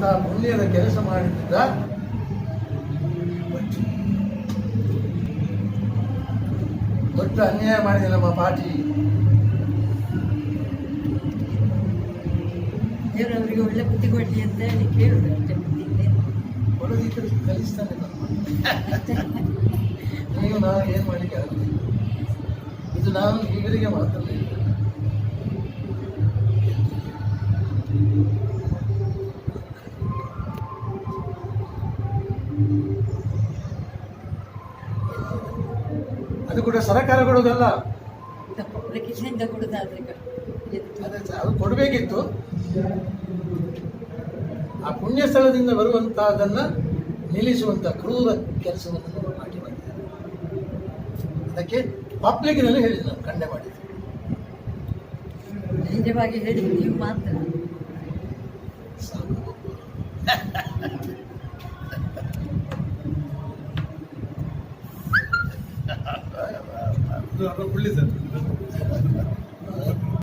ಅಂತಹ ಪುಣ್ಯದ ಕೆಲಸ ಮಾಡಿದ್ದ ದೊಡ್ಡ ಅನ್ಯಾಯ ಮಾಡಿದೆ ನಮ್ಮ ಪಾಟಿ. ದೇವರವರಿಗೆ ಒಳ್ಳೆ ಬುದ್ಧಿ ಕೊಡ್ಲಿ ಅಂತ ಹೇಳಿ ಕೇಳುದು. ಕೊಡೋದಕ್ಕೆ ಕಲಿಸ್ತಾನೆ ನೀವು ನಾವು ಏನು ಮಾಡಲಿಕ್ಕೆ ಆಗುತ್ತೆ. ಇದು ನಾನು ಇವರಿಗೆ ಮಾತ್ರ ಅದು ಕೂಡ ಸರ್ಕಾರ ಕೊಡೋದಲ್ಲ, ಕಿಸೆಯಿಂದ ಕೊಡೋದಾದ್ರೆ ಅದು ಕೊಡಬೇಕಿತ್ತು. ಆ ಪುಣ್ಯ ಸ್ಥಳದಿಂದ ಬರುವಂತಹದನ್ನ ನಿಲ್ಲಿಸುವಂತ ಕ್ರೂರ ಕೆಲಸವನ್ನು ಮಾಡಿ ಮಾಡಿದ್ದಾರೆ. ಅದಕ್ಕೆ ಪಬ್ಲಿಕ್ನಲ್ಲಿ ಹೇಳಿದ್ದು ನಾನು ಖಂಡನೆ ಮಾಡಿದ್ದೆ. ಧೈರ್ಯವಾಗಿ ಹೇಳಿ ನೀವು ಮಾತ್ರ ಸಾಕು. ಅದು ಒಳ್ಳೆ ಸರ್